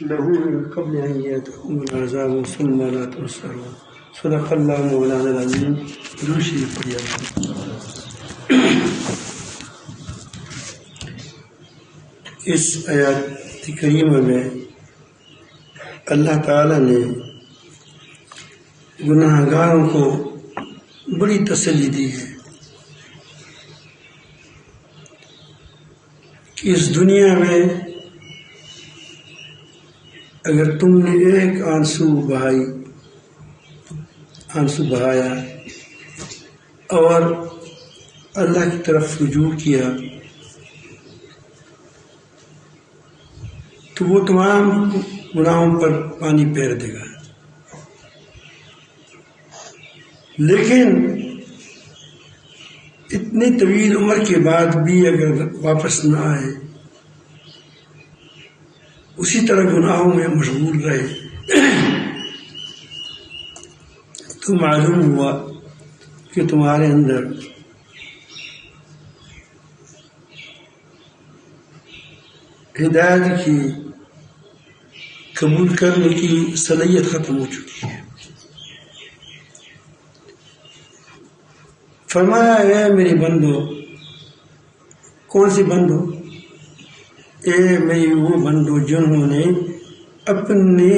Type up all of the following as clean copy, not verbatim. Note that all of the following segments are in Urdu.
له من قبل أن يأتيكم العذاب ثم لا تنصرون. صدق اللہ مولانا العظیم. درود شریف پڑھیے. اس آیات کریمہ میں اللہ تعالیٰ نے گناہ گاروں کو بڑی تسلی دی ہے کہ اس دنیا میں اگر تم نے ایک آنسو بہایا اور اللہ کی طرف رجوع کیا تو وہ تمام گناہوں پر پانی پھیر دے گا. لیکن اتنی طویل عمر کے بعد بھی اگر واپس نہ آئے، اسی طرح گناہوں میں مشغول رہے، تو معلوم ہوا کہ تمہارے اندر ہدایت کی قبول کرنے کی صلاحیت ختم ہو چکی ہے. فرمایا اے میری بندو. کون سی بندو؟ اے میری وہ بندو جنہوں نے اپنے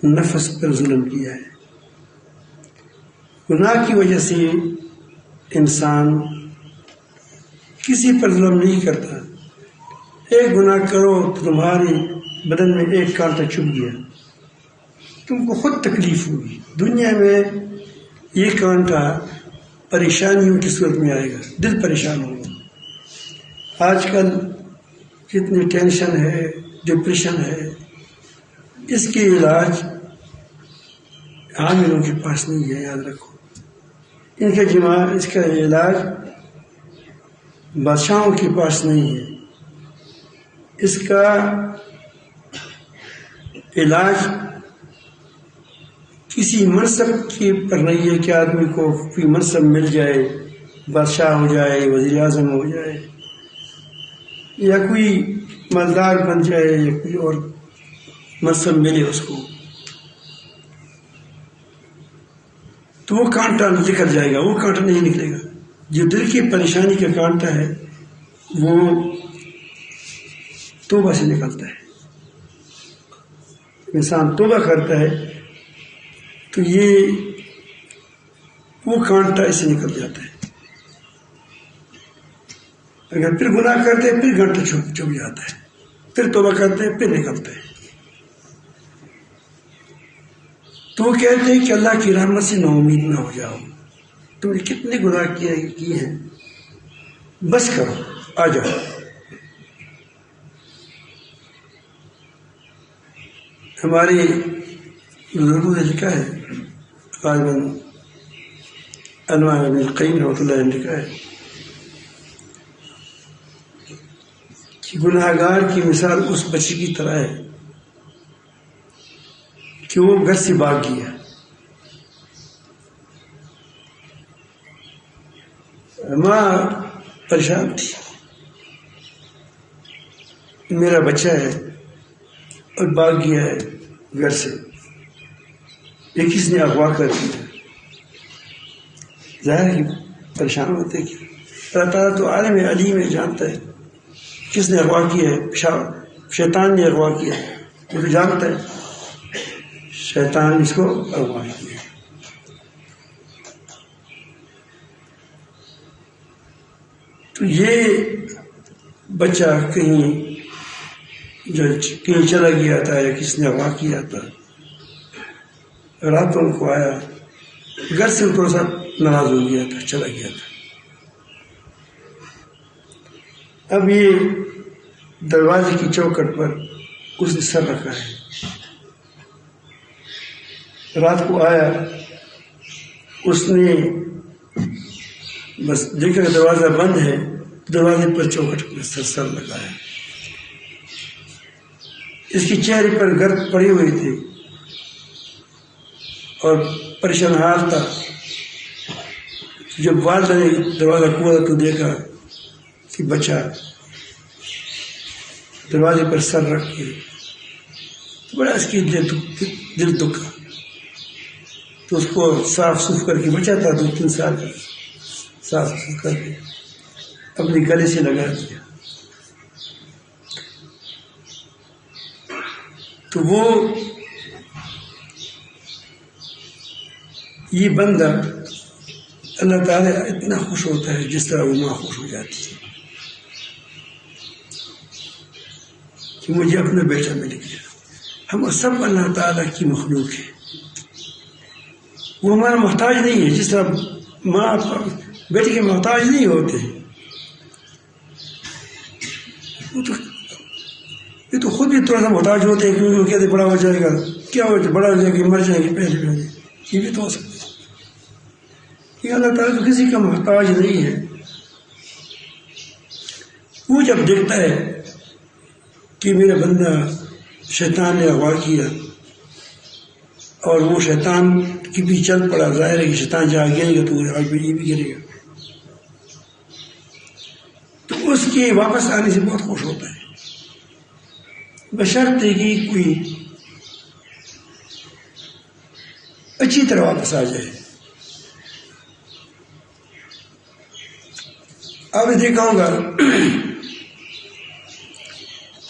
نفس پر ظلم کیا ہے. گناہ کی وجہ سے انسان کسی پر ظلم نہیں کرتا. ایک گناہ کرو تو تمہارے بدن میں ایک کانٹا چبھ گیا، تم کو خود تکلیف ہوگی. دنیا میں یہ کانٹا پریشانیوں کی صورت میں آئے گا، دل پریشان ہوگا. آج کل کتنی ٹینشن ہے، ڈپریشن ہے. اس کے علاج عاملوں کے پاس نہیں ہے، یاد رکھو. اس کا علاج بادشاہوں کے پاس نہیں ہے. اس کا علاج کسی منصب کی پر نہیں ہے کہ آدمی کو کوئی منصب مل جائے، بادشاہ ہو جائے، وزیر اعظم ہو جائے، یا کوئی مالدار بن جائے، یا کوئی اور منصب ملے اس کو تو وہ کانٹا نکل جائے گا. وہ کانٹا نہیں نکلے گا. جو دل کی پریشانی کا کانٹا ہے وہ توبہ سے نکلتا ہے. انسان توبہ کرتا ہے تو یہ وہ کانٹا اسے نکل جاتا ہے. اگر پھر گناہ کرتے ہیں پھر کانٹا چھپ جاتا ہے، پھر توبہ کرتے ہیں پھر نکلتا ہے. تو وہ کہتے ہیں کہ اللہ کی رحمت سے نا امید نہ ہو جاؤ. تم نے کتنے گناہ کیے ہیں، بس کرو، آ جاؤ. ہمارے بزرگوں نے لکھا ہے، غالباً انواع ابن القیم رحمۃ اللہ نے لکھا ہے کہ گناہ گار کی مثال اس بچے کی طرح ہے کہ وہ گھر سے بھاگ گیا. ماں پریشان تھی، میرا بچہ ہے اور بھاگ گیا ہے گھر سے، یہ کس نے اغوا کر دیا. ظاہر ہے پریشان ہوتے کہ اللہ تعالیٰ تو عالم علیم ہے، جانتا ہے کس نے اغوا کیا ہے. شیطان نے اغوا کیا ہے، وہ تو جانتا ہے شیطان اس کو اغوا کیا. تو یہ بچہ کہیں چلا گیا تھا یا کس نے اغوا کیا تھا، راتوں کو آیا، گھر سے تھوڑا سا ناراض ہو گیا تھا، چلا گیا تھا. اب یہ دروازے کی چوکھٹ پر اس نے سر رکھا ہے. رات کو آیا، اس نے بس دیکھا کہ دروازہ بند ہے، دروازے پر چوکھٹ پر سر لگایا. اس کے چہرے پر گرد پڑی ہوئی تھی اور پریشان حال تھا. جب والدہ نے دروازہ کھولا تو دیکھا کہ بچہ دروازے پر سر رکھ کے بڑا اس کی دل دکھا، تو اس کو صاف صوف کر کے بچا تھا 2-3 سال صاف صوف کر کے اپنے گلے سے لگا دیا. تو وہ یہ بندہ اللہ تعالیٰ اتنا خوش ہوتا ہے جس طرح وہ ماں خوش ہو جاتی ہے کہ مجھے اپنا بیٹا مل گیا. ہم سب اللہ تعالیٰ کی مخلوق ہے، وہ ہمارا محتاج نہیں ہے. جس طرح ماں بیٹے کے محتاج نہیں ہوتے، یہ تو خود بھی تھوڑا سا محتاج ہوتے ہیں کیونکہ وہ کہتے بڑا ہو جائے گا، کیا ہو جائے، بڑا ہو جائے گا، مر جائے گی پہلے. یہ بھی تو ہو سکتا ہے. یہ اللہ تعالیٰ تو کسی کا محتاج نہیں ہے. وہ جب دیکھتا ہے کہ میرا بندہ شیطان نے اغوا کیا اور وہ شیطان کی بھی چل پڑا، ظاہر ہے کہ شیطان جہاں گرے گا تو آج یہ بھی گرے گا، تو اس کے واپس آنے سے بہت خوش ہوتا ہے، بشرطے کہ کوئی اچھی طرح واپس آ جائے. آپ نے دیکھا ہوگا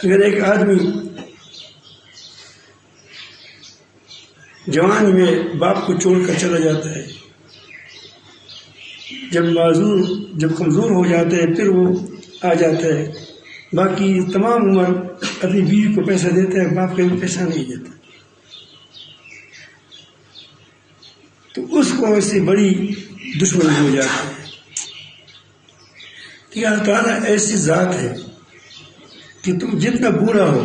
اگر ایک آدمی جوانی میں باپ کو چھوڑ کر چلا جاتا ہے، جب کمزور ہو جاتا ہے پھر وہ آ جاتا ہے، باقی تمام عمر اپنی بیوی کو پیسہ دیتا ہے، باپ کو پیسہ نہیں دیتا، تو اس کو اس سے بڑی دشمنی ہو جاتی ہے. کہ اللہ تعالیٰ ایسی ذات ہے کہ تم جتنا بوڑھا ہو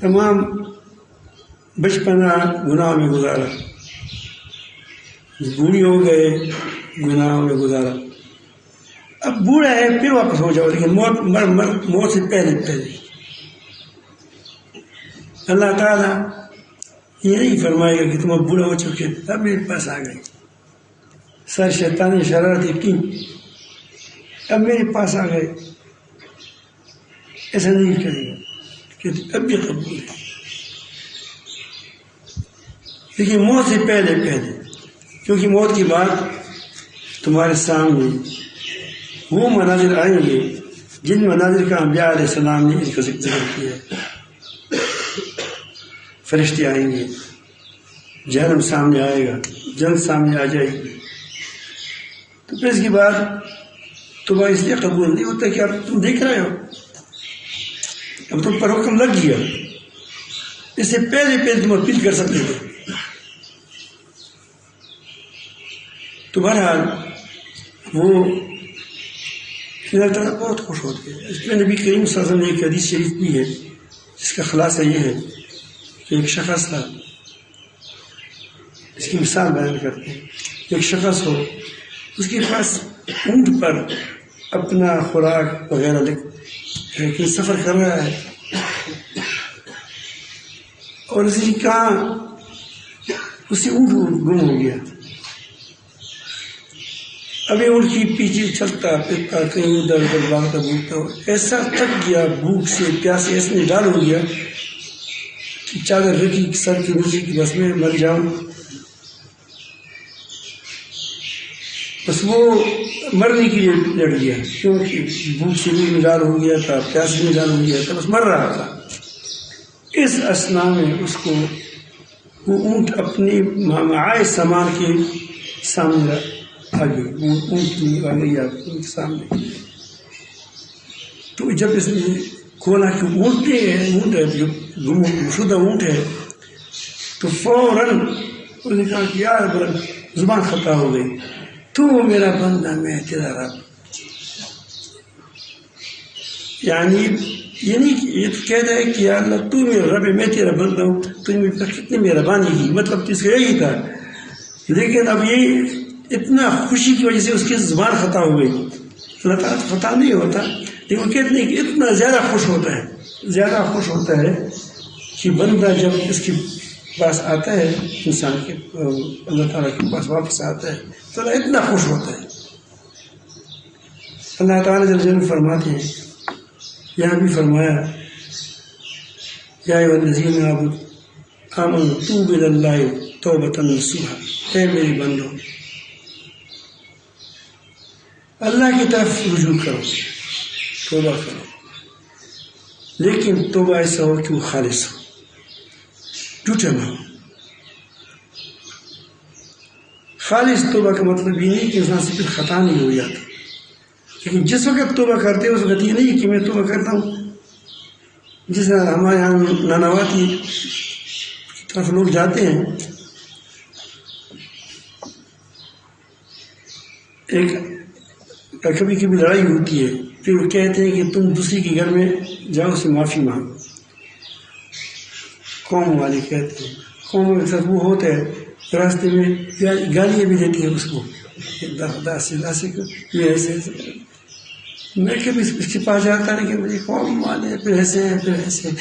تمام بچپنا گناہ میں گزارا، بوڑھی ہو گئے گناہ میں گزارا، اب بوڑھا ہے پھر واپس ہو جاؤ، لیکن موت سے پہلے اللہ تعالیٰ یہ نہیں فرمائے گا کہ تم اب بوڑھا ہو چکے اب میرے پاس آ گئے، سر شیطانی شرارت کی اب میرے پاس آ گئے، ایسا نہیں کرے گا کہ اب بھی قبول ہے. لیکن موت سے پہلے کیونکہ موت کے بعد تمہارے سامنے وہ مناظر آئیں گے جن مناظر کا انبیاء علیہ السلام نے ان کا ذکر کیا ہے. فرشتے آئیں گے، جہنم سامنے آئے گا، جنت سامنے آ جائے گی، تو پھر اس کے بعد تمہیں اس لیے قبول نہیں ہوتا کہ اب تم دیکھ رہے ہو، اب تم پر حکم لگ گیا، اس سے پہلے تم اپیل کر سکتے تھے. تو بہرحال وہ اللہ تعالیٰ بہت خوش ہوتے ہیں. اس میں نبی کریم صلی اللہ علیہ وسلم نے ایک حدیث شریف بھی ہے جس کا خلاصہ یہ ہے کہ ایک شخص تھا، اس کی مثال بیان کرتے ہیں. ایک شخص ہو، اس کے پاس اونٹ پر اپنا خوراک وغیرہ لیکن سفر کر رہا ہے اور اسی کہاں اسی اونٹ گم ہو گیا. ابھی اونٹ کی پیچھے چلتا پھرتا کہیں ادھر ادھر بھاگتا بھوکتا ہو، ایسا تھک گیا بھوک سے پیاس سے، ایسے ڈال ہو گیا کہ چادر رکھی سر کے نیچے کی بس میں مر جاؤں. بس وہ مرنے کے لیے لڑ گیا کیونکہ بھوک سے بھی نڈال ہو گیا تھا، پیاس بھی نڈال ہو گیا تھا، بس مر رہا تھا. اس اثنا میں اس کو وہ اونٹ اپنی معائے سامان کے سامنے آ گئی، وہ اونٹ آ گئی آپ کے سامنے. تو جب اس نے کھولا کہ اونٹ ہے جو گمشدہ اونٹ ہے، تو فوراً اس نے کہا کہ یار زبان خطا ہو گئی، تو میرا بندہ میں تیرا رب. یعنی یہ نہیں کہ یہ کہتا ہے کہ یا اللہ تو میرا رب ہے، میں تیرا بندہ ہوں، تو میرے پر کتنی مہربانی کی، مطلب اس کا یہی تھا. لیکن اب یہ اتنا خوشی کی وجہ سے اس کی زبان خطا ہو گئی. اللہ تعالیٰ خطا نہیں ہوتا، لیکن وہ کہتے ہیں کہ اتنا زیادہ خوش ہوتا ہے کہ بندہ جب اس کے پاس آتا ہے، انسان کے اللہ تعالیٰ کے پاس واپس آتا ہے تو اللہ اتنا خوش ہوتا ہے. اللہ تعالیٰ جب فرماتے ہیں، یہاں بھی فرمایا یا ایھا الذین آمنوا توبوا الی اللہ توبۃ نصوحا، اے میری بندو اللہ کی طرف رجوع کرو، توبہ کرو، لیکن توبہ ایسا ہو کہ وہ خالص ہو، جھوٹا نہ ہو۔ خالص توبہ کا مطلب یہ نہیں کہ انسان سے پھر خطا نہیں ہو جاتا، لیکن جس وقت توبہ کرتے ہیں اس وقت یہ نہیں کہ میں توبہ کرتا ہوں، جس طرح ہمارے یہاں نانواتی طرف لوگ جاتے ہیں، ایک کبھی کبھی لڑائی ہوتی ہے، پھر وہ کہتے ہیں کہ تم دوسری کے گھر میں جاؤ، اسے معافی مانگو۔ قوم والے کہتے ہیں، قوم کے ساتھ وہ ہوتا ہے راستے میں گالیاں بھی دیتی ہیں اس کو، میں کبھی اس کے پاس جاتا نہیں کہ مجھے قوم والے پھر ایسے ہیں پھر ایسے ہیں،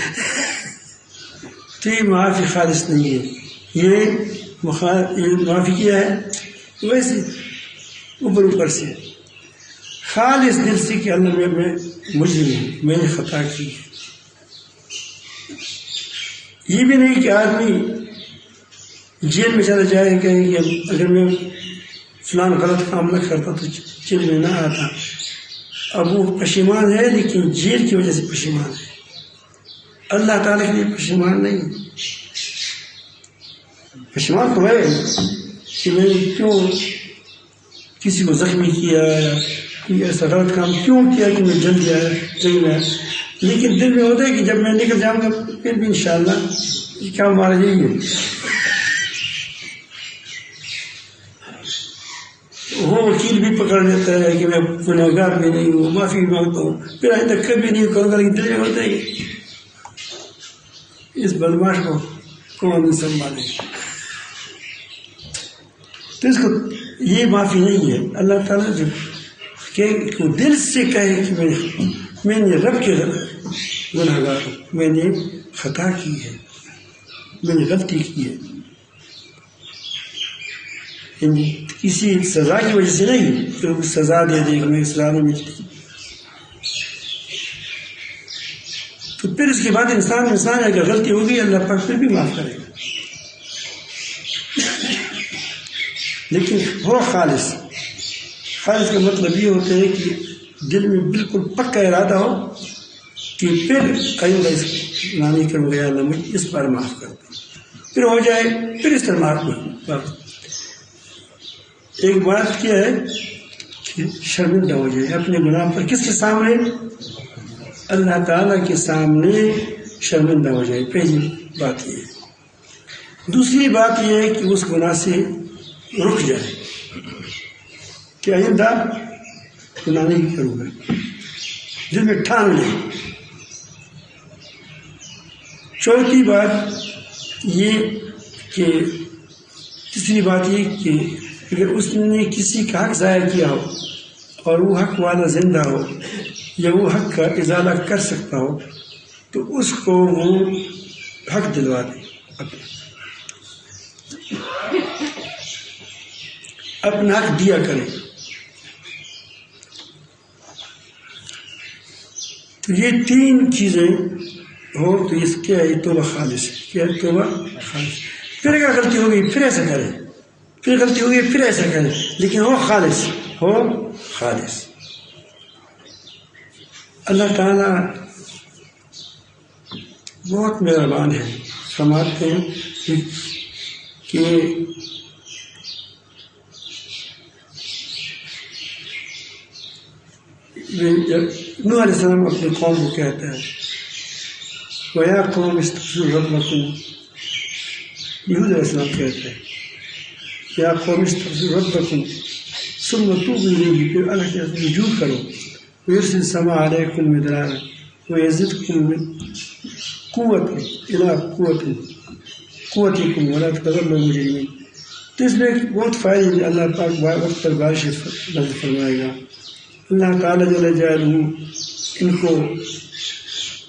تو یہ معافی خالص نہیں ہے، یہ معافی کیا ہے ویسے اوپر اوپر سے، خالص دل سے کہ اللہ میں مجرم ہوں، میں نے خطا کی ہے۔ یہ بھی نہیں کہ آدمی جیل میں چلا جائے، کہیں کہ اگر میں فلان غلط کام نہ کرتا تو جیل میں نہ آتا، اب وہ پشیمان ہے لیکن جیل کی وجہ سے پشیمان ہے، اللہ تعالیٰ کے لیے پشیمان نہیں۔ پشیمان تو ہے کہ میں نے کیوں کسی کو زخمی کیا، کوئی ایسا غلط کام کیوں کیا کہ میں جل گیا، لیکن دل میں ہوتا ہے کہ جب میں نکل جاؤں گا پھر بھی انشاءاللہ یہ کام ہمارا یہی ہے۔ وہ وکیل بھی پکڑ لیتا ہے کہ میں گنہگار بھی نہیں ہوں، معافی مانگتا ہوں، پھر آئندہ کبھی نہیں کروں گا، لیکن دل میں ہوتا ہے اس بدماش کو کون نہیں سنبھالے، تو اس کو یہ معافی نہیں ہے۔ اللہ تعالیٰ جو کہ دل سے کہے کہ میں نے رب کے گنہگار ہوں، میں نے خطا کی ہے، میں نے غلطی کی ہے، کسی سزا کی وجہ سے نہیں، پھر وہ سزا دے دے کہ میں سزا نہیں ملتی، تو پھر اس کے بعد انسان اگر غلطی ہوگی اللہ پاک پھر بھی معاف کرے گا، لیکن وہ خالص کا مطلب یہ ہوتا ہے کہ دل میں بالکل پکا ارادہ ہو کہ پھر آئندہ اس نہ نہیں کروں گا، اللہ مجھے اس بار معاف کر دے، پھر ہو جائے، پھر اس طرح معاف کروں۔ ایک بات کیا ہے کہ شرمندہ ہو جائے اپنے گناہ پر، کس کے سامنے؟ اللہ تعالیٰ کے سامنے شرمندہ ہو جائے، پہلی بات یہ ہے۔ دوسری بات یہ ہے کہ اس گناہ سے رک جائے کہ آئندہ گناہ نہیں کروں گا، دل میں ٹھان لے۔ چوتھی بات یہ کہ تیسری بات یہ کہ اگر اس نے کسی کا حق ضائع کیا ہو اور وہ حق والا زندہ ہو یا وہ حق کا ازالہ کر سکتا ہو تو اس کو وہ حق دلوا دے، اپنا حق دیا کرے۔ تو یہ تین چیزیں ہو تو اس کیا ہے؟ توبہ خالص ہے، کیا ہے؟ توبہ خالص۔ پھر اگر غلطی ہو گئی پھر ایسا کرے، پھر غلطی ہو گئی پھر ایسا کرے، لیکن ہو خالص، ہو خالص۔ اللہ تعالیٰ بہت مہربان ہے، فرماتے ہیں کہ نوح علیہ السلام اپنے قوم کو کہتا ہے وَيَا قَوْمِ اسْتَغْفِرُوا رَبَّكُمْ، یہود علیہ السلام کہتا ہے یا قوم اسْتَغْفِرُوا رَبَّكُمْ ثُمَّ تُوبُوا إِلَيْهِ، پھر اللہ کے رجوع کرو، وَيُرْسِلِ السَّمَاءَ عَلَيْكُمْ مِدْرَارًا وَيَزِدْكُمْ قُوَّةً إِلَىٰ قُوَّتِكُمْ وَلَا تَتَوَلَّوْا مُجْرِمِينَ۔ تو اس میں بہت فائدے، اللہ پاک وقت پر بارش نازل فرمائے گا، اللہ تعالیٰ جل جلالہ ان کو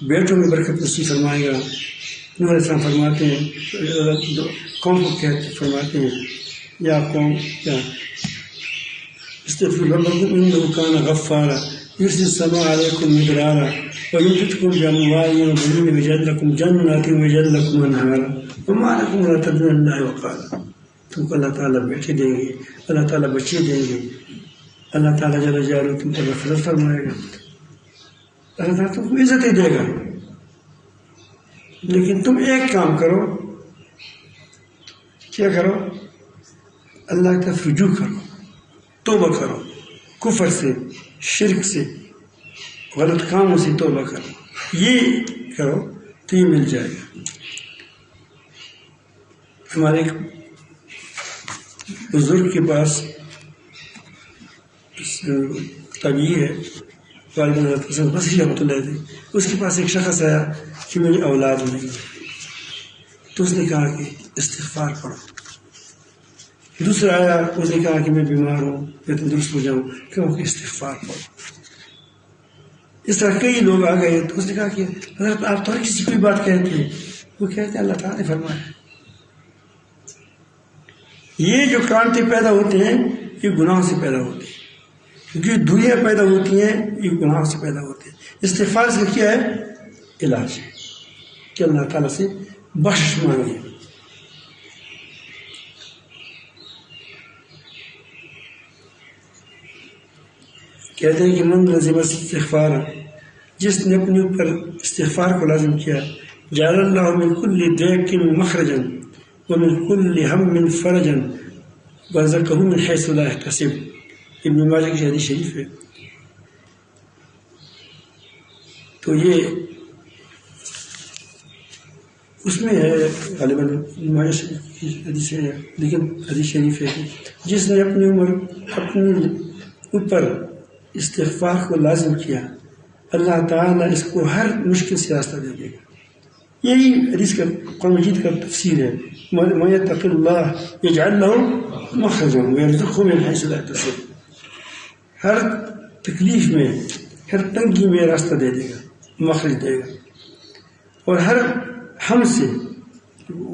بیٹوں میں برکت نصیب فرمائے گا۔ نوح علیہ السلام فرماتے ہیں، قوم کو فرماتے ہیں یا قوم کیا استغفروا ربکم انہ کان غفارا یرسل السماء علیکم مدرارا ويمددكم بأموال وبنين ويجعل لكم جنات ويجعل لكم أنهارا وما لكم لا تدعون لله وقارا. تم کو اللہ تعالیٰ بیٹے دیں گے، اللہ تعالیٰ بچے دیں گے، اللہ تعالیٰ جل جلالہ تم کو مغفرت فرمائے گا، اللہ تعالیٰ تم کو عزت ہی دے گا. لیکن تم ایک کام کرو، کیا کرو؟ اللہ کی طرف رجوع کرو، توبہ کرو، کفر سے، شرک سے، غلط کاموں سے توبہ کرو. یہ کرو تو یہ مل جائے گا. ہمارے ایک بزرگ کے پاس طبیعی ہے، والدین حضرت بصری رحمۃ اللہ علیہ، اس کے پاس ایک شخص آیا کہ میری اولاد نہیں، تو اس نے کہا کہ استغفار پڑھو. دوسرا آیا، اس نے کہا کہ میں بیمار ہوں، میں تندرست ہو جاؤں، کہو کہ استغفار پڑھو. اس طرح کئی لوگ آ گئے تو اس نے کہا کہ حضرت آپ تو ہر کسی کوئی بات کہتے ہیں. وہ کہتے ہیں اللہ تعالیٰ نے فرمایا. یہ جو کرانتی پیدا ہوتے ہیں یہ گناہوں سے پیدا ہوتے ہیں، کیونکہ دنیا پیدا ہوتی ہیں یہ گناہوں سے پیدا ہوتے ہیں. استغفار سے کیا ہے؟ علاج ہے کہ اللہ تعالیٰ سے بخشش مانگے. کہتے ہیں کہ من لزم استغفار، جس نے اپنے اوپر استغفار کو لازم کیا، جعل اللہ من کل ضیق مخرجا ومن کل ہم فرجا ورزقہ من حیث لا یحتسب. ابن ماجہ کی حدیث شریف ہے. تو یہ اس میں ہے، غالباً ماجہ کی حدیث ہے، لیکن حدیث شریف ہے کہ جس نے اپنے اوپر استغفار کو لازم کیا، اللہ تعالیٰ اس کو ہر مشکل سے راستہ دے دے گا. یہی حدیث کا قرآن مجید کا تفسیر ہے. مَن يَتَّقِ اللَّهَ يَجْعَلْ لَهُ مَخْرَجًا وَيَرْزُقْهُ مِنْ حَيْثُ لَا يَحْتَسِبُ. ہر تکلیف میں، ہر تنگی میں راستہ دے دے گا، مخرج دے گا. اور ہر ہم سے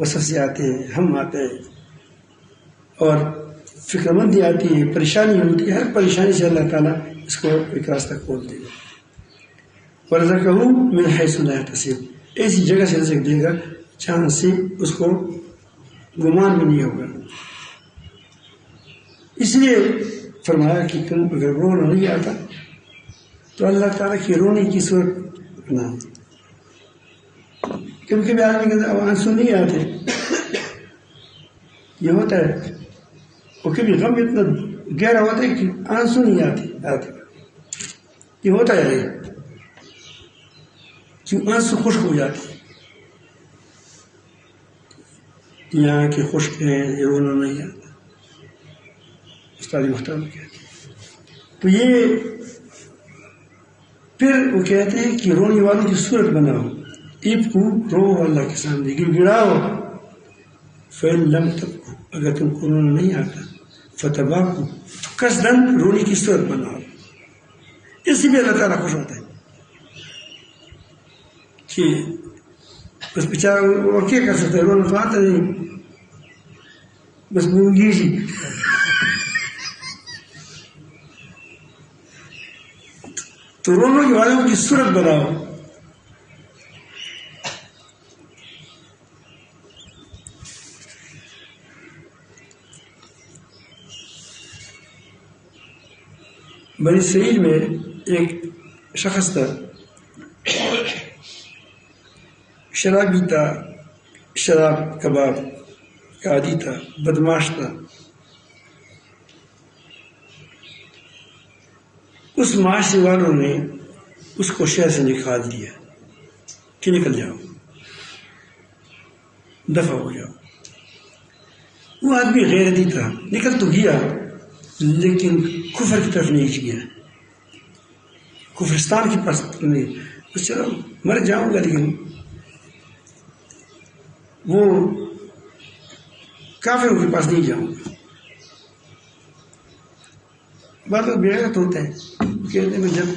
وسوسے آتے ہیں، ہم آتے ہیں، اور فکر مندی آتی ہے، پریشانی ہوتی ہے، ہر پریشانی سے اللہ تعالیٰ اس کو ایک راستہ کھول دے گا. وَرَزَقَهُ مِنْ حَيْثُ لَا يَحْتَسِبُ. ایسی جگہ سے رزق دے گا جہاں سے اس کو گمان بھی نہیں ہوگا. اس لیے فرمایا کہ تم اگر رونا نہیں آتا تو اللہ تعالیٰ کی رونے کی صورت بناؤ. کیونکہ بھی آدمی کے آنسو نہیں آتے، یہ ہوتا ہے. اور کبھی غم اتنا گہرا ہوتا ہے کہ آنسو نہیں آتے. یہ ہوتا ہے کہ آنسو خشک ہو جاتے. یہاں کے خشک ہیں، یہ رونا نہیں آتا. استاد محترم کہتے ہیں. تو یہ پھر وہ کہتے ہیں کہ رونے والوں کی صورت بناؤ. ایب کو رو اللہ کے سامنے، گر گراؤ. فَإِن لَمْ تَبْكُوا، اگر تم کو رونا نہیں آتا، فَتَبَاكُوا، تو قصداً رونے کی صورت بناؤ. اس سے بھی اللہ تعالیٰ خوش ہوتا ہے کہ بس بیچارہ وہ کیا کر سکتا ہے، رونا تو آتا نہیں، بس بولگی جی. تو رونے والوں کی صورت بناؤ. بنی اسرائیل میں ایک شخص تھا، شرابی تھا، شراب کباب کا عادی تھا، بدماش تھا. اس معاشرے والوں نے اس کو شہر سے نکال دیا کہ نکل جاؤ، دفع ہو جاؤ. وہ آدمی غیرتی تھا، نکل تو گیا لیکن کفر کی طرف نہیں گیا، کفرستان کی پاس نہیں. بس چلو مر جاؤں گا لیکن وہ کافروں کے پاس نہیں جاؤں گا. بعض لوگ بےغیرت ہوتے ہیں، کہتے ہیں جب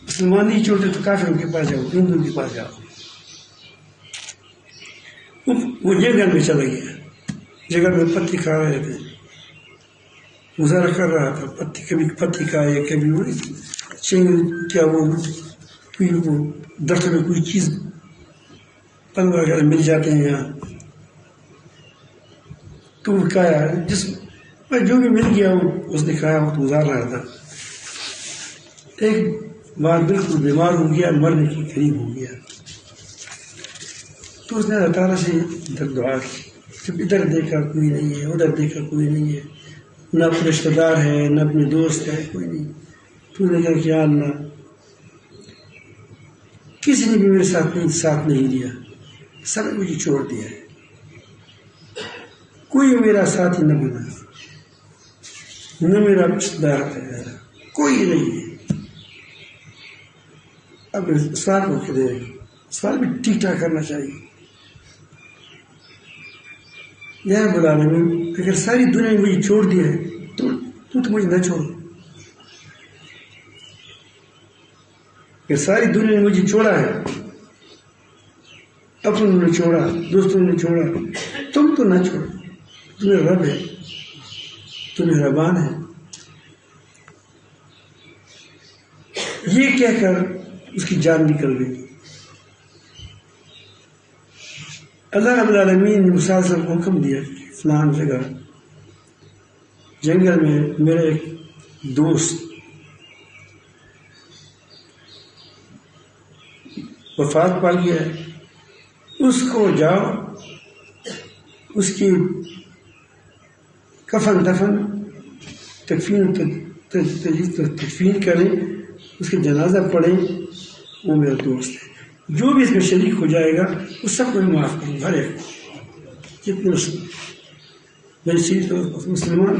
مسلمان نہیں چھوڑتے تو کافروں کے پاس جاؤ، ہندوؤں کے پاس جاؤ. وہ جنگل میں چلا گیا، جنگل میں پتی کھا رہے تھے، گزارا کر رہا تھا. پتی کبھی پتی کھائے، کبھی کیا وہ کوئی وہ درخت میں کوئی چیز پل وغیرہ مل جاتے ہیں یہاں تو وہ کھایا، جس میں جو بھی مل گیا وہ اس نے کھایا، وہ تو گزار رہا تھا. ایک بار بالکل بیمار ہو گیا، مرنے کے قریب ہو گیا، تو اس نے اللہ تعالیٰ سے دعا کی. جب ادھر دیکھا کوئی نہیں ہے، ادھر دیکھا کوئی نہیں ہے، نہ اپنے رشتہ دار ہے نہ اپنے دوست ہے، کوئی نہیں. تو نے کہا کہ یا اللہ کسی نے بھی میرے ساتھ نہیں دیا، سب نے مجھے چھوڑ دیا ہے، کوئی میرا ساتھی نہ بنا، نہ میرا رشتہ دار ہے، کوئی نہیں ہے. اب سوال کو کہہ دے، سوال بھی ٹھیک ٹھاک کرنا چاہیے. یا رب العالمین اگر ساری دنیا نے مجھے چھوڑ دیا ہے تو مجھے نہ چھوڑ. اگر ساری دنیا نے مجھے چھوڑا ہے، اپنوں نے چھوڑا، دوستوں نے چھوڑا، تم تو نہ چھوڑو. تمہیں رب ہے، تمہیں ربان ہے. یہ کہہ کر اس کی جان نکل گئی. اللہ رب العالمین نے موسیٰ علیہ السلام کو حکم دیا کہ فلان جگہ جنگل میں میرا ایک دوست وفات پا گیا ہے، اس کو جاؤ، اس کی کفن دفن تدفین کریں، اس کے جنازہ پڑھیں. وہ میرا دوست ہے، جو بھی اس میں شریک ہو جائے گا وہ سب کو معاف کروں، ہر ایک جتنے میری سیٹ مسلمان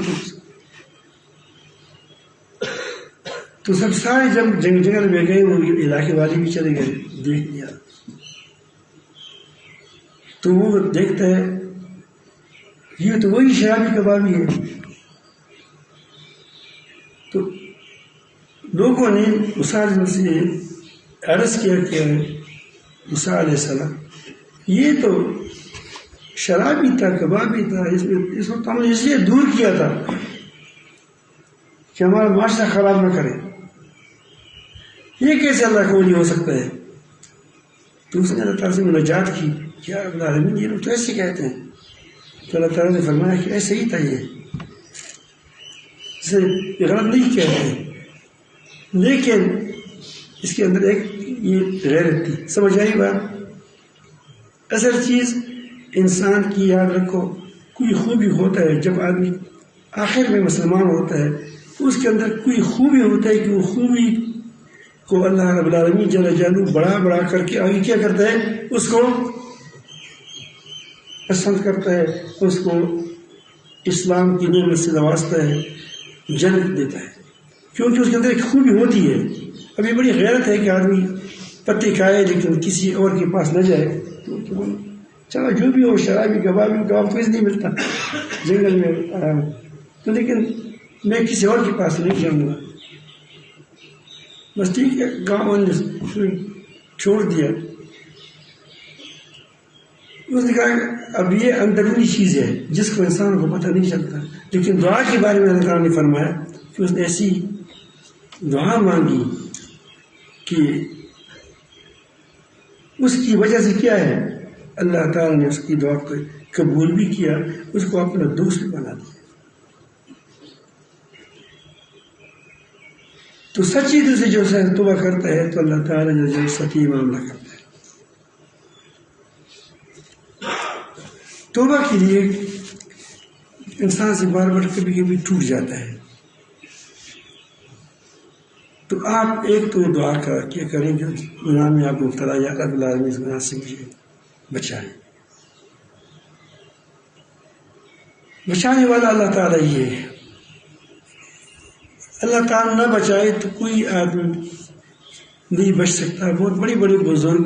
تو سب سارے جب جنگل میں گئے، وہ علاقے والے بھی چلے گئے، دیکھ لیا. تو وہ دیکھتا ہے یہ تو وہی شرابی کبابی ہے. تو لوگوں نے موسیٰ علیہ السلام سے عرض کیا کہ موسیٰ علیہ السلام یہ تو شرابی تھا، کبابی تھا، اس وقت ہم نے اس لیے دور کیا تھا کہ ہمارا معاشرہ خراب نہ کرے. یہ کیسے اللہ کو نہیں ہو سکتا ہے؟ تو اس نے اللہ تعالیٰ سے مناجات کی، کیا رب العالمین یہ لوگ تو ایسے کہتے ہیں. تو اللہ تعالیٰ نے فرمایا کہ ایسے ہی تھا، یہ اسے غلط نہیں کہتے ہیں، لیکن اس کے اندر ایک یہ غیرت تھی. سمجھ آئی بات؟ اصل چیز انسان کی یاد رکھو، کوئی خوبی ہوتا ہے جب آدمی آخر میں مسلمان ہوتا ہے تو اس کے اندر کوئی خوبی ہوتا ہے کہ وہ خوبی کو اللہ رب العالمین جل جلالہ بڑا کر کے آگے کیا کرتا ہے، اس کو پسند کرتا ہے، اس کو اسلام کی نعمت سے نوازتا ہے، جنت دیتا ہے، کیونکہ اس کے اندر ایک خوبی ہوتی ہے. ابھی بڑی غیرت ہے کہ آدمی پتے کھائے لیکن کسی اور کے پاس نہ جائے. تو چلو جو بھی ہو، شرابی کباب تو اس نہیں ملتا جنگل میں آرام، تو لیکن میں کسی اور کے پاس نہیں جاؤں گا. بس ٹھیک ہے، گاؤں نے چھوڑ دیا. اس نے کہا اب یہ اندرونی چیز ہے جس کو انسان کو پتہ نہیں چلتا، لیکن دعا کے بارے میں اللہ تعالیٰ نے فرمایا کہ اس نے ایسی دعا مانگی کہ اس کی وجہ سے کیا ہے، اللہ تعالیٰ نے اس کی دعا کو قبول بھی کیا، اس کو اپنا دوست بھی بنا دیا. تو سچی دل سے جو توبہ کرتا ہے تو اللہ تعالیٰ جو سچی معاملہ کرتا ہے. توبہ کے لیے انسان سے بار بار کبھی کبھی ٹوٹ جاتا ہے. تو آپ ایک تو دعا کیا کریں جو گناہ میں آپ مبتلا، یا رب العالمین اس گناہ سے مجھے بچائیں. بچانے والا اللہ تعالیٰ ہی ہے. اللہ تعالیٰ نہ بچائے تو کوئی آدمی نہیں بچ سکتا. بہت بڑے بڑے بزرگ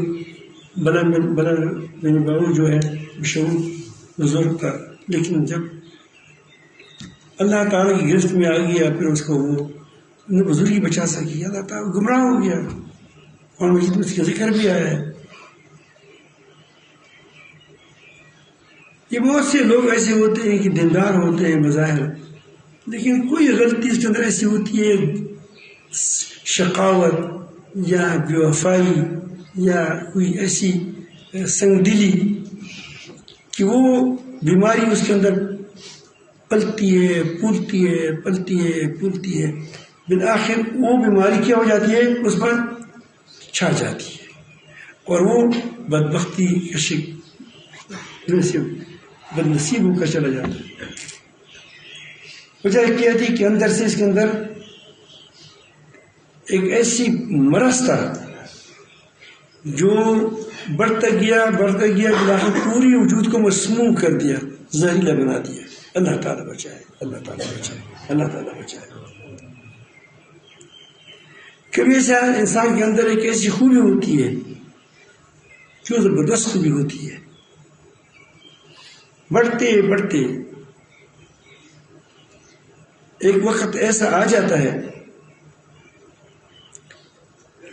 بڑا بابو جو ہے مشہور بزرگ تھا، لیکن جب اللہ تعالیٰ کی گرفت میں آ گیا پھر اس کو وہ بزرگی بچا سکی. اللہ تعالیٰ گمراہ ہو گیا، اور مجید میں اس کا ذکر بھی آیا ہے. یہ بہت سے لوگ ایسے ہوتے ہیں کہ دیندار ہوتے ہیں بظاہر، لیکن کوئی غلطی اس کے اندر ایسی ہوتی ہے، شقاوت، یا بے وفائی یا کوئی ایسی سنگ دلی کہ وہ بیماری اس کے اندر پلتی ہے پھولتی ہے پلتی ہے پھولتی ہے، بالآخر وہ بیماری کیا ہو جاتی ہے، اس پر چھا جاتی ہے اور وہ بدبختی بد نصیب ہو کر چلا جاتا ہے۔ وجہ کیا تھی کہ اندر سے اس کے اندر ایک ایسی مرض تھا جو بڑھتا گیا بالآخر پوری وجود کو مسموم کر دیا، زہریلا بنا دیا۔ اللہ تعالیٰ بچائے، اللہ تعالیٰ بچائے، اللہ تعالیٰ بچائے۔ کبھی ایسا انسان کے اندر ایک ایسی خوبی ہوتی ہے جو زبردست خوبی ہوتی ہے، بڑھتے بڑھتے ایک وقت ایسا آ جاتا ہے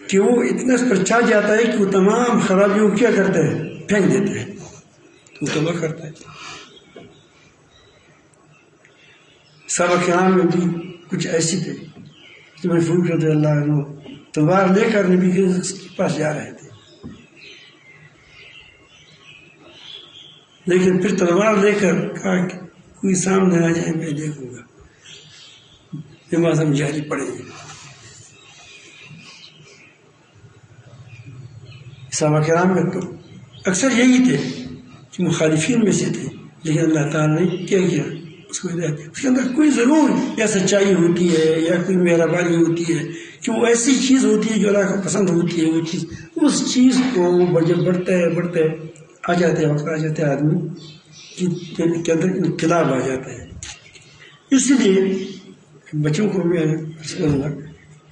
کہ وہ اتنا اس پر چھا جاتا ہے کہ وہ تمام خرابیوں کو کیا کرتا ہے، پھینک دیتا ہے، تو تباہ کرتا ہے۔ صحابہ کرام میں بھی کچھ ایسی تھے، عمر فاروق رضی اللہ عنہ تلوار لے کر نبی کے پاس جا رہے تھے، لیکن پھر تلوار لے کر کہا کہ کوئی سامنے آ جائے میں دیکھوں گا، نماز ہم جاری پڑیں گے۔ صحابہ کرام میں تو اکثر یہی تھے کہ مخالفین میں سے تھے، لیکن اللہ تعالیٰ نے کیا کیا، اس کو ہدایت، اس کے اندر کوئی ضرور یا سچائی ہوتی ہے یا کوئی مہربانی ہوتی ہے کہ وہ ایسی چیز ہوتی ہے جو اللہ کو پسند ہوتی ہے، وہ چیز، اس چیز کو جب بڑھتا ہے آ جاتے ہیں، وقت آ جاتے ہیں آدمی کے اندر انقلاب آ جاتا ہے۔ اس لیے بچوں کو میں کہوں گا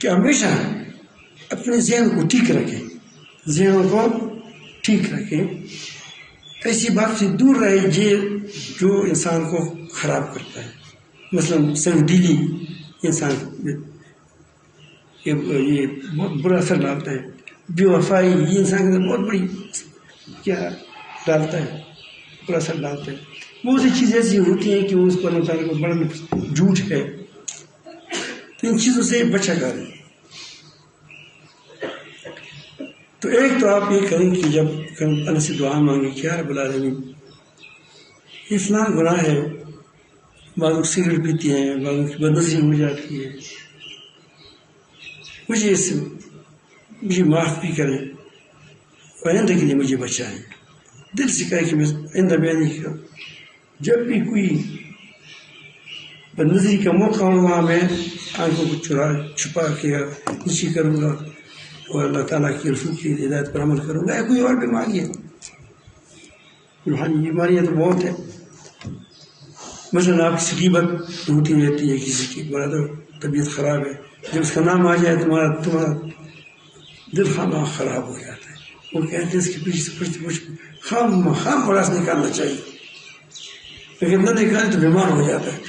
کہ ہمیشہ اپنے ذہن کو ٹھیک رکھیں، ذہنوں کو ٹھیک رکھیں، ایسی بات سے دور رہے جو انسان کو خراب کرتا ہے، مثلا سنگ دلی انسان یہ بہت برا اثر ڈالتا ہے، بے وفائی یہ انسان کے اندر بہت بڑی کیا ڈالتا ہے، برا اثر ڈالتا ہے۔ بہت سی چیزیں ایسی ہوتی ہیں کہ وہ اس کو اللہ تعالیٰ کو بڑا جھوٹ ہے، تو ان چیزوں سے بچا کریں۔ تو ایک تو آپ یہ کریں کہ جب اللہ سے دعا مانگیں کہ یا رب العالمین یہ فلاں گناہ ہے، بعض لوگ سگریٹ پیتے ہیں، بعض لوگ کی بدنظری ہو جاتی ہے، مجھے اس سے مجھے معاف بھی کریں اور آئندہ کے لیے مجھے بچائیں۔ دل سے کہے کہ میں آئندہ میں نہیں کروں، جب بھی کوئی بدنظری کا موقع ہو وہاں میں آنکھوں کو چھپا کے نیچی کروں گا اور اللہ تعالیٰ کی رسول کی ہدایت پر عمل کروں گا۔ یا کوئی اور بیماری ہے، روحانی بیماریاں تو بہت ہیں، مثلا آپ کی غیبت ہوتی رہتی ہے، کسی کی بڑا طبیعت خراب ہے، جب اس کا نام آ جائے تمہارا دل خواہ خراب ہو جاتا ہے۔ وہ کہتے ہیں اس کے پیچھے سے کچھ خام بڑا سے نکالنا چاہیے، لیکن نہ نکالے تو بیمار ہو جاتا ہے۔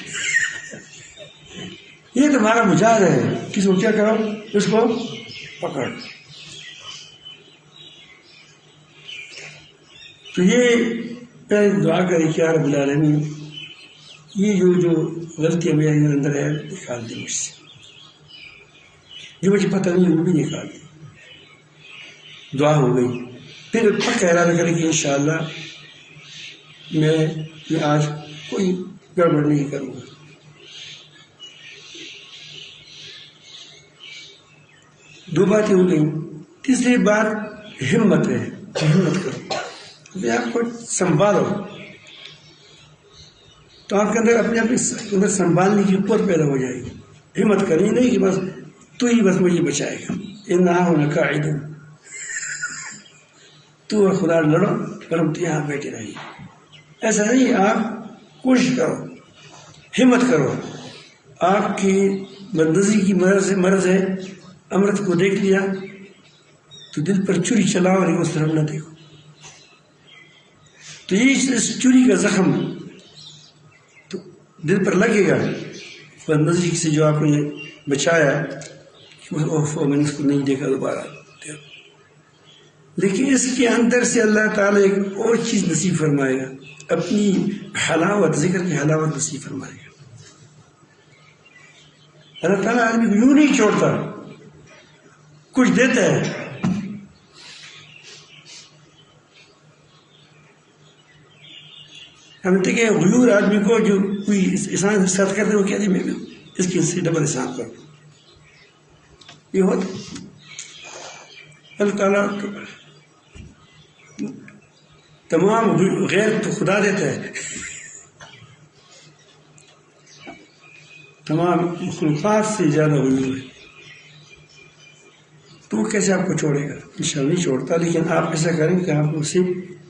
یہ تمہارا مجاز ہے، کسی کو کیا کرو، اس کو پکڑ۔ تو یہ پہلے دعا کرے کہ یا رب العالمین یہ جو غلطیاں میرے اندر ہے نکال دی مجھ سے، جو مجھے پتہ نہیں وہ بھی نکال دی۔ دعا ہو گئی، پھر پکا ارادہ کرے کہ انشاءاللہ میں آج کوئی گڑبڑ نہیں کروں گا۔ دو باتیں ہو گئیں، تیسری بات ہمت ہے، ہمت کرو، اپنے آپ کو سنبھالو، تو آپ کے اندر اپنے اندر سنبھالنے کی قوت پیدا ہو جائے گی۔ ہمت کرنی نہیں کہ بس تو ہی بس مجھے بچائے گا، انہا ہونا قاعد، تو اور خدا لڑو اور ہم تو یہاں بیٹھے رہیں، ایسا نہیں۔ آپ کوشش کرو، ہمت کرو۔ آپ کی بدنظری کی مرض ہے، امرت کو دیکھ لیا تو دل پر چوری چلاؤ اور اس طرف نہ دیکھو، تو یہ اس چوری کا زخم تو دل پر لگے گا، بدنظری سے جو آپ نے بچایا میں نے اس کو نہیں دیکھا دوبارہ، لیکن اس کے اندر سے اللہ تعالیٰ ایک اور چیز نصیب فرمائے گا، اپنی حلاوت، ذکر کی حلاوت نصیب فرمائے گا۔ اللہ تعالیٰ آدمی کو یوں نہیں چھوڑتا، کچھ دیتا ہے. ہم دیکھیں غیور آدمی کو جو کوئی احسان کے ساتھ کرتے ہیں وہ کہتے ہیں میں اس کی سے ڈبل احسان کروں. یہ ہوتا اللہ تعالیٰ تمام غیر تو خدا دیتا ہے، تمام مخلوقات سے زیادہ غیور ہے. تو کیسے آپ کو چھوڑے گا؟ انشاءاللہ نہیں چھوڑتا، لیکن آپ ایسا کریں کہ آپ اسے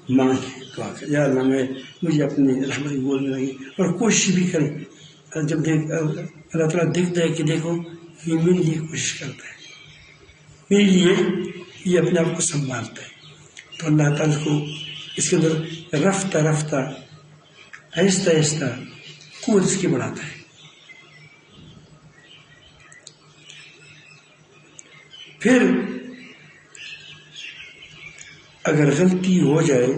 مانگیں، دعا کریں یا اللہ مجھے اپنی رحمت کی گود میں لگی، اور کوشش بھی کریں. جب اللہ تعالیٰ دیکھتا ہے کہ دیکھو یہ میرے لیے کوشش کرتا ہے، میرے لیے یہ اپنے آپ کو سنبھالتا ہے، تو اللہ تعالیٰ کو اس کے اندر رفتہ رفتہ آہستہ آہستہ قوت اس کی بڑھاتا ہے. پھر اگر غلطی ہو جائے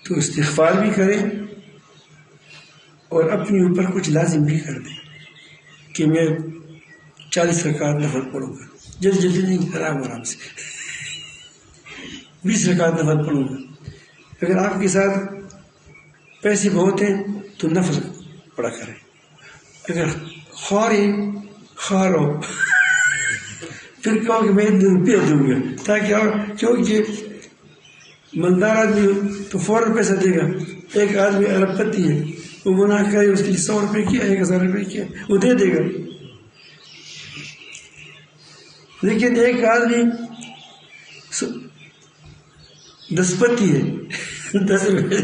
تو استغفار بھی کریں اور اپنے اوپر کچھ لازم بھی کر دیں کہ میں 40 رکعت نفل پڑھوں گا، جلدی آرام سے 20 رکعت نفل پڑھوں گا. اگر آپ کے ساتھ پیسے بہت ہیں تو نفل پڑھا کریں. اگر خوار ہو پھر کہو کہ میں روپیہ دوں گا، تاکہ کیونکہ مالدار آدمی تو فوراً پیسہ دے گا. ایک آدمی ارب پتی ہے، وہ گناہ کرے، اس کے لیے 100 روپے کیا، 1000 روپے کیا، وہ دے دے گا. لیکن ایک آدمی 10 پتی ہے، 10 روپے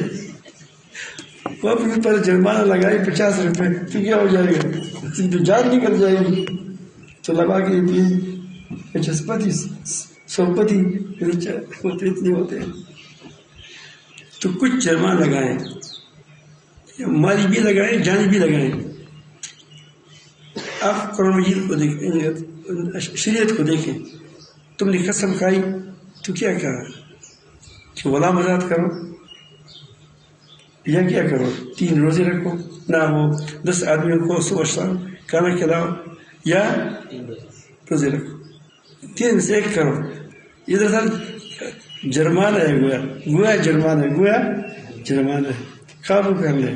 وہ اپنے پر جرمانہ لگائے 50 روپے، تو کیا ہو جائے گا؟ تو جان نکل جائے گی. تو لگا کے 50 پتی 100 پتی اتنے ہوتے ہیں. تو کچھ جرمانہ لگائیں، مالی بھی لگائیں، جانی بھی لگائیں. آپ قرآن مجید کو دیکھیں، شریعت کو دیکھیں. تم نے قسم کھائی تو کیا کہا کہ غلام آزاد کرو یا کیا کرو؟ 3 روزے رکھو، نہ وہ 10 آدمیوں کو صبح شام کھانا کھلاؤ، یا روزے رکھو. 3 سے 1 کرو. یہ دراصل جرمانہ ہے، گویا جرمانہ ہے. قابو کر لے.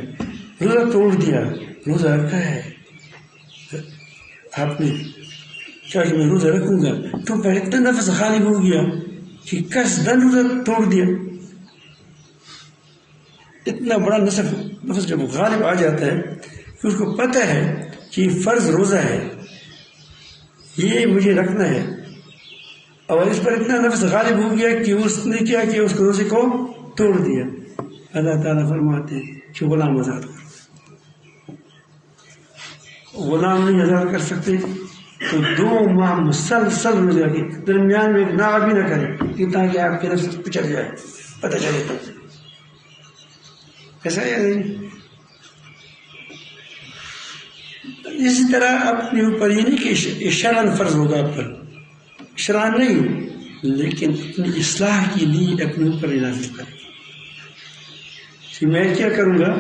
روزہ توڑ دیا، روزہ رکھا ہے آپ نے، کیا کہ میں روزہ رکھوں گا، تو پہلے اتنا نفس غالب ہو گیا کہ قصداً روزہ توڑ دیا. اتنا بڑا نفس جب غالب آ جاتا ہے کہ اس کو پتہ ہے کہ فرض روزہ ہے، یہ مجھے رکھنا ہے، اور اس پر اتنا نفس غالب ہو گیا کہ اس نے کیا کہ اس روزے کو توڑ دیا. اللہ تعالیٰ فرماتے ہیں کہ غلام آزاد کرو. غلام نہیں آزاد کر سکتے تو 2 ماہ مسلسل روزے رکھیں، درمیان میں ایک ناغ بھی نہ کریں، کہ تاکہ آپ کے نفس پچڑ جائے، پتہ چلے. تو ایسا ہے نہیں. اسی طرح اپنے اوپر یہ نہیں کہ شرعاً فرض ہوگا آپ پر، شرعاً نہیں، لیکن اپنی اصلاح کے لیے اپنے اوپر لازم کریں کہ میں کیا کروں گا،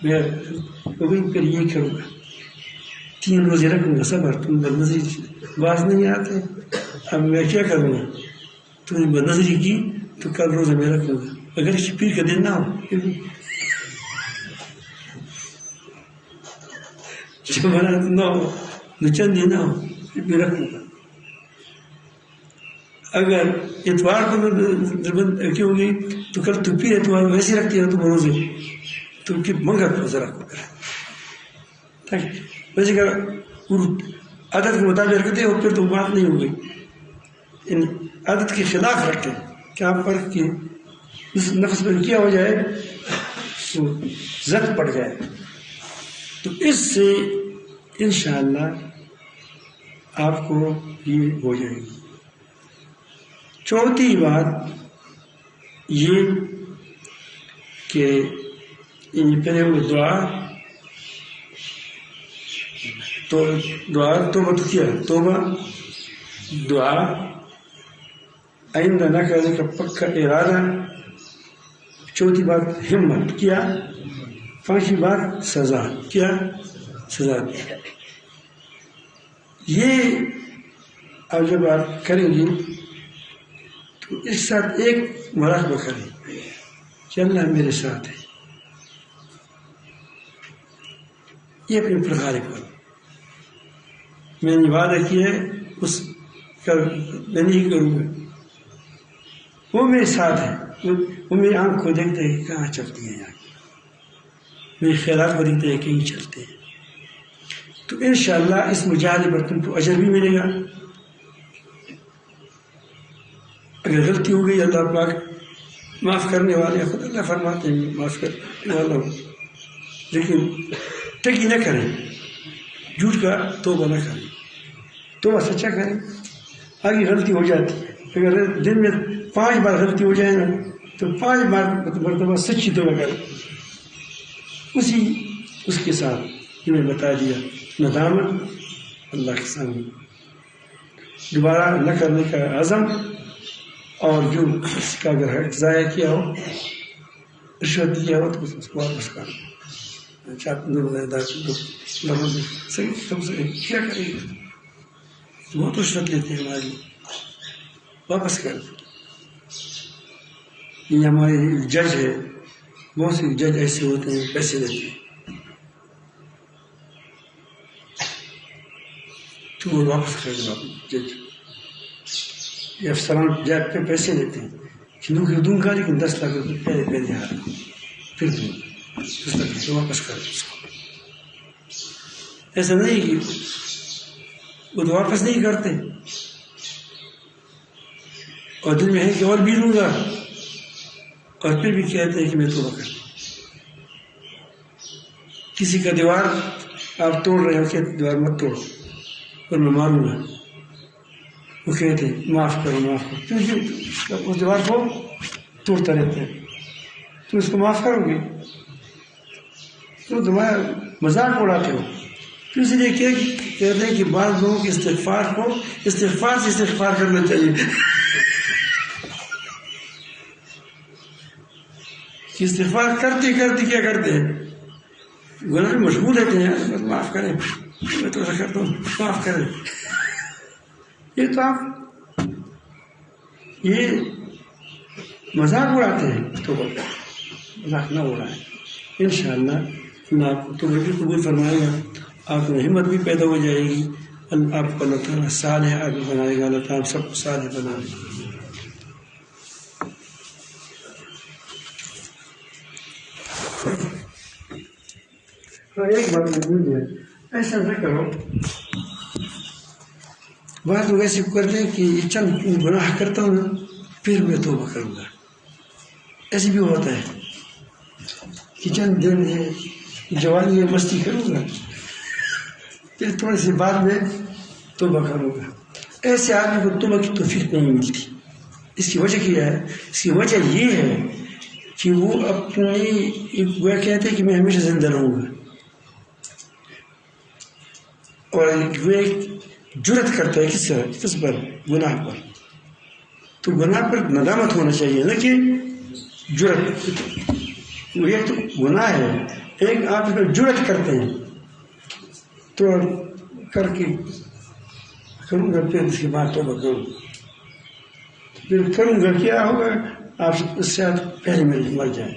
میں پھر یہ کروں گا، 3 روزے رکھوں گا. صبر، تم بدنظری باز نہیں آتے، اب میں کیا کروں گا؟ تم نے بدنظری کی تو کل روزہ میں رکھوں گا، اگر پیر کا دن نہ ہو، نہ ہو، چند دن نہ ہو، پھر رکھوں گا. اگر اتوار کو کیوں گئی تو کل تو پیر اتوار ویسے رکھتی ہے، تم روزے تو منگل روزہ رکھو گا. ویسے کہ عادت کے مطابق رکھتے ہو پھر تو بات نہیں ہو گئی. ان عادت کے خلاف رکھتے کیا فرق کہ اس نفس میں کیا ہو جائے تو زد پڑ جائے. تو اس سے انشاءاللہ آپ کو یہ ہو جائے گی. چوتھی بات یہ کہ پہلے وہ دعا توبہ تو کیا، توبہ دعا آئندہ نہ کرنے کا پکا ارادہ. چوتھی بات ہمت کیا. 5ویں بات سزا کیا، سزا دی. یہ اب جب آپ کریں گے تو اس ساتھ ایک مراقبہ کریں کہ اللہ میرے ساتھ ہے. یہ اپنے اوپر غالب کرو. میں نے وعدہ کیا ہے اس کا میں نہیں کروں گا. وہ میرے ساتھ ہے. وہ میری آنکھ کو دیکھتے ہیں کہ کہاں چلتی ہے یہاں کی. میرے خیالات کو دیکھتے ہیں کہیں چلتے ہیں. تو انشاءاللہ اس مجاہدے پر تم کو اجر بھی ملے گا. اگر غلطی ہو گئی اللہ پاک معاف کرنے والے خود اللہ فرماتے ہیں معاف کرنے والا ہوں. لیکن ٹکی نہ کریں, جھوٹ کا توبہ نہ کریں, توبہ سچا کریں. آگے غلطی ہو جاتی ہے. اگر دن میں 5 بار غلطی ہو جائے نا تو 5 مرتبہ سچی توبہ کریں. اس کے ساتھ جو میں بتا دیا ندامت اللہ کے سامنے, دوبارہ نہ کرنے کا عزم, اور جو اس کا اگر حق ضائع کیا ہو, رشوت دیا ہو تو اس کو واپس کرنا. کیا کریں گے؟ بہت رشوت لیتے ہیں ہماری, واپس کر دیں. یہ ہمارے جج ہے, بہت سے جج ایسے ہوتے ہیں پیسے لیتے ہیں تو وہ واپس کر دیں. جج یہ افسران جج پہ پیسے لیتے ہیں کہ دوں گا لیکن 10 لاکھ روپئے پہلے آ رہا پھر دوں 10 لاکھ روپئے واپس کر دیں اس کو. ایسا نہیں کہ وہ تو واپس نہیں کرتے اور دل میں ہے کہ اور بھی لوں گا, اور پھر بھی کہتے ہیں کہ میں توبہ کرتا ہوں. کسی کا دیوار آپ توڑ رہے ہو کہ دیوار مت توڑو اور میں مانوں گا, وہ کہتے ہیں معاف کرو معاف کرو. کیونکہ اس دیوار کو توڑتا رہتا ہے, تم اس کو معاف کرو گے تو تمہارا مذاق اڑاتے ہو. تو اس لیے کہتے ہیں کہ بعض لوگوں کے استغفار کو استغفار سے استغفار کرنا چاہیے. کہ استغفار کرتے کرتے کیا کرتے ہیں, گناہ میں مشغول رہتے ہیں. معاف کریں, میں تو ایسا کرتا ہوں, معاف کریں. یہ تو آپ یہ مذاق اڑاتے ہیں. تو مذاق نہ اڑائیں. انشاءاللہ اللہ آپ کو توبہ بھی قبول فرمائے گا, آپ کو ہمت بھی پیدا ہو جائے گی. آپ کو اللہ تعالیٰ صالح آدمی بنائے گا. اللہ تعالیٰ سب کو صالح بنائے گا. ایک بات میں ایسا نہ کرو. بات لوگ ایسی کرتے ہیں کہ یہ چند گناہ کرتا ہوں نا پھر میں توبہ کروں گا. ایسے بھی ہوتا ہے کہ چند دن ہے جوانی ہے مستی کروں گا پھر تھوڑے سے بعد میں توبہ کروں گا. ایسے آدمی کو توبہ کی توفیق نہیں ملتی. اس کی وجہ کیا ہے؟ اس کی وجہ یہ ہے کہ وہ اپنی وہ کہتے ہیں کہ میں ہمیشہ زندہ رہوں گا, اور وہ ایک جرت کرتا ہے کس پر؟ گناہ پر. تو گناہ پر ندامت ہونا چاہیے نہ کہ جرت. وہ ایک تو گناہ ہے, ایک آپ اس پر جرت کرتے ہیں تو کر کے کروں گا پھر اس کے بعد توبہ کروں گا. پھر کروں گا کیا ہوگا؟ آپ اس سے پہلے میں مر جائیں.